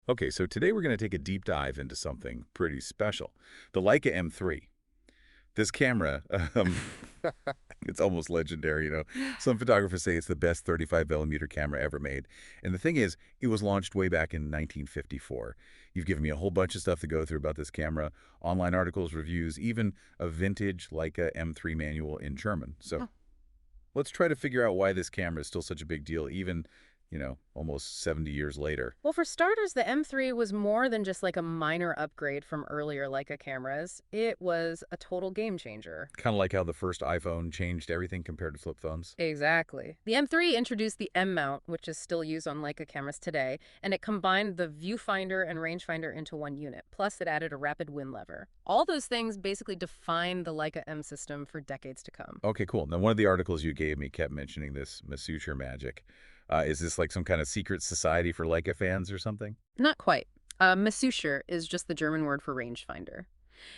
Okay, so today we're going to take a deep dive into something pretty special. The Leica M3. This camera, it's almost legendary, you know. Some photographers say it's the best 35 millimeter camera ever made. And the thing is, it was launched way back in 1954. You've given me a whole bunch of stuff to go through about this camera, online articles, reviews, even a vintage Leica M3 manual in German. So let's try to figure out why this camera is still such a big deal, even, almost 70 years later. Well, for starters, the M3 was more than just like a minor upgrade from earlier Leica cameras. It was a total game changer. Kind of like how the first iPhone changed everything compared to flip phones. Exactly. The M3 introduced the M mount, which is still used on Leica cameras today, and it combined the viewfinder and rangefinder into one unit. Plus, it added a rapid win lever. All those things basically defined the Leica M system for decades to come. Okay, cool. Now, one of the articles you gave me kept mentioning this Masuture magic. Is this like some kind of secret society for Leica fans or something? Not quite. Masuture is just the German word for rangefinder.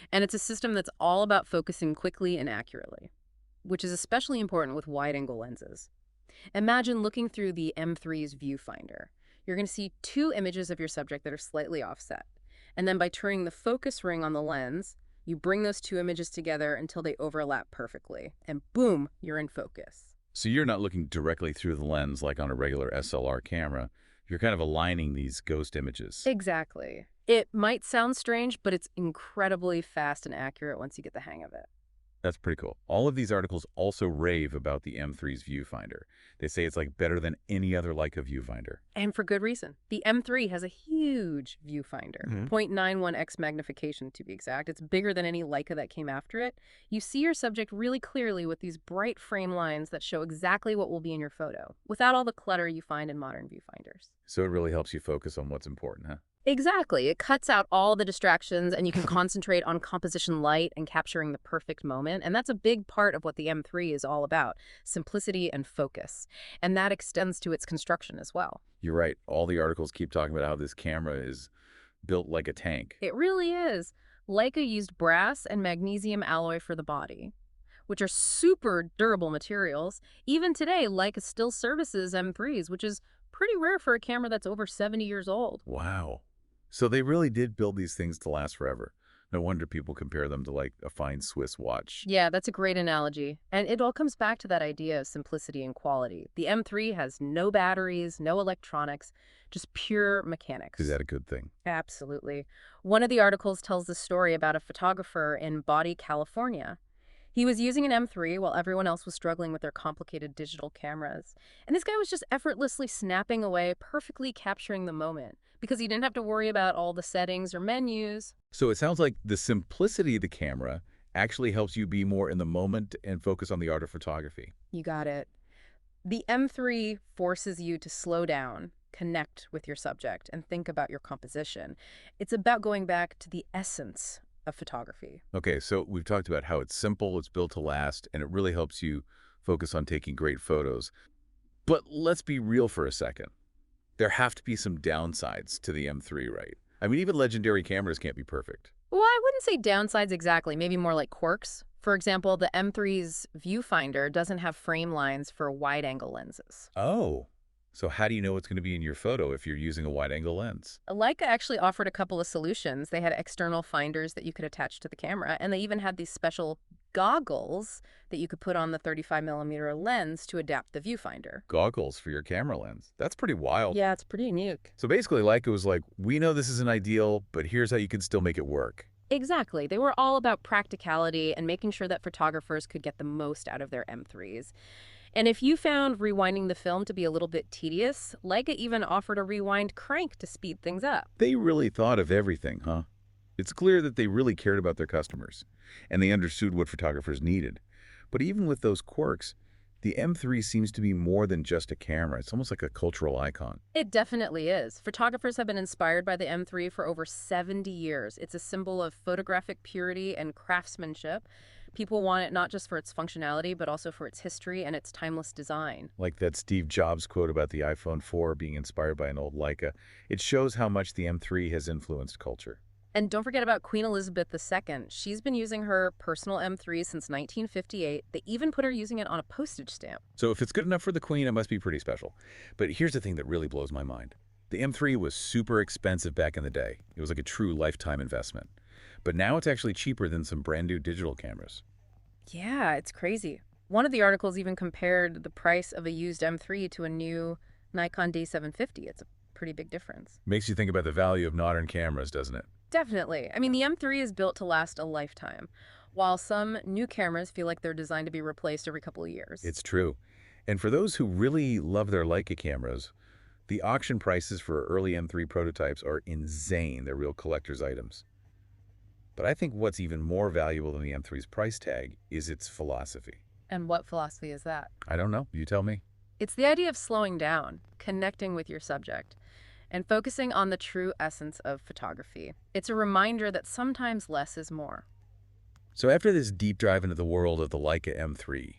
And it's a system that's all about focusing quickly and accurately, which is especially important with wide-angle lenses. Imagine looking through the M3's viewfinder. You're going to see two images of your subject that are slightly offset. And then by turning the focus ring on the lens, you bring those two images together until they overlap perfectly. And boom, you're in focus. So you're not looking directly through the lens like on a regular SLR camera. You're kind of aligning these ghost images. Exactly. It might sound strange, but it's incredibly fast and accurate once you get the hang of it. That's pretty cool. All of these articles also rave about the M3's viewfinder. They say it's like better than any other Leica viewfinder. And for good reason. The M3 has a huge viewfinder, 0.91x magnification to be exact. It's bigger than any Leica that came after it. You see your subject really clearly with these bright frame lines that show exactly what will be in your photo, without all the clutter you find in modern viewfinders. So it really helps you focus on what's important, huh? Exactly. It cuts out all the distractions and you can concentrate on composition light and capturing the perfect moment. And that's a big part of what the M3 is all about, simplicity and focus. And that extends to its construction as well. You're right. All the articles keep talking about how this camera is built like a tank. It really is. Leica used brass and magnesium alloy for the body, which are super durable materials. Even today, Leica still services M3s, which is pretty rare for a camera that's over 70 years old. Wow. So they really did build these things to last forever. No wonder people compare them to like a fine Swiss watch. Yeah, that's a great analogy. And it all comes back to that idea of simplicity and quality. The M3 has no batteries, no electronics, just pure mechanics. Is that a good thing? Absolutely. One of the articles tells the story about a photographer in Body, California. He was using an M3 while everyone else was struggling with their complicated digital cameras. And this guy was just effortlessly snapping away, perfectly capturing the moment, because he didn't have to worry about all the settings or menus. So it sounds like the simplicity of the camera actually helps you be more in the moment and focus on the art of photography. You got it. The M3 forces you to slow down, connect with your subject, and think about your composition. It's about going back to the essence of photography. Okay, so we've talked about how it's simple, it's built to last, and it really helps you focus on taking great photos. But let's be real for a second. There have to be some downsides to the M3, right? I mean, even legendary cameras can't be perfect. Well, I wouldn't say downsides exactly, maybe more like quirks. For example, the M3's viewfinder doesn't have frame lines for wide-angle lenses. Oh, so how do you know what's going to be in your photo if you're using a wide-angle lens? Leica actually offered a couple of solutions. They had external finders that you could attach to the camera, and they even had these special goggles that you could put on the 35mm lens to adapt the viewfinder. Goggles for your camera lens. That's pretty wild. Yeah, it's pretty unique. So basically, Leica was like, we know this isn't ideal, but here's how you can still make it work. Exactly. They were all about practicality and making sure that photographers could get the most out of their M3s. And if you found rewinding the film to be a little bit tedious, Leica even offered a rewind crank to speed things up. They really thought of everything, huh? It's clear that they really cared about their customers, and they understood what photographers needed. But even with those quirks, the M3 seems to be more than just a camera. It's almost like a cultural icon. It definitely is. Photographers have been inspired by the M3 for over 70 years. It's a symbol of photographic purity and craftsmanship. People want it not just for its functionality, but also for its history and its timeless design. Like that Steve Jobs quote about the iPhone 4 being inspired by an old Leica. It shows how much the M3 has influenced culture. And don't forget about Queen Elizabeth II. She's been using her personal M3 since 1958. They even put her using it on a postage stamp. So if it's good enough for the Queen, it must be pretty special. But here's the thing that really blows my mind. The M3 was super expensive back in the day. It was like a true lifetime investment. But now it's actually cheaper than some brand new digital cameras. Yeah, it's crazy. One of the articles even compared the price of a used M3 to a new Nikon D750. It's a pretty big difference. Makes you think about the value of modern cameras, doesn't it? Definitely. I mean, the M3 is built to last a lifetime, while some new cameras feel like they're designed to be replaced every couple of years. It's true. And for those who really love their Leica cameras, the auction prices for early M3 prototypes are insane. They're real collector's items. But I think what's even more valuable than the M3's price tag is its philosophy. And what philosophy is that? I don't know. You tell me. It's the idea of slowing down, connecting with your subject, and focusing on the true essence of photography. It's a reminder that sometimes less is more. So after this deep dive into the world of the Leica M3,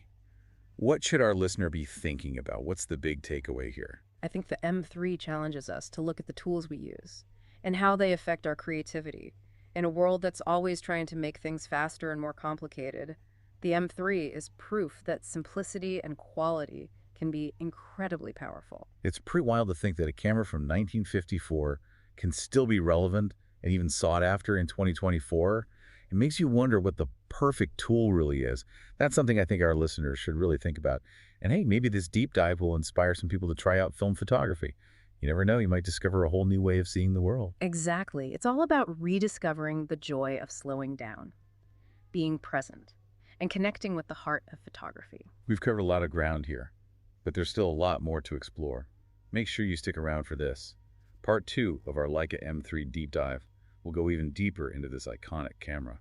what should our listener be thinking about? What's the big takeaway here? I think the M3 challenges us to look at the tools we use and how they affect our creativity. In a world that's always trying to make things faster and more complicated, the M3 is proof that simplicity and quality can be incredibly powerful. It's pretty wild to think that a camera from 1954 can still be relevant and even sought after in 2024. It makes you wonder what the perfect tool really is. That's something I think our listeners should really think about. And hey, maybe this deep dive will inspire some people to try out film photography. You never know, you might discover a whole new way of seeing the world. Exactly. It's all about rediscovering the joy of slowing down, being present, and connecting with the heart of photography. We've covered a lot of ground here, but there's still a lot more to explore. Make sure you stick around for this. Part 2 of our Leica M3 deep dive will go even deeper into this iconic camera.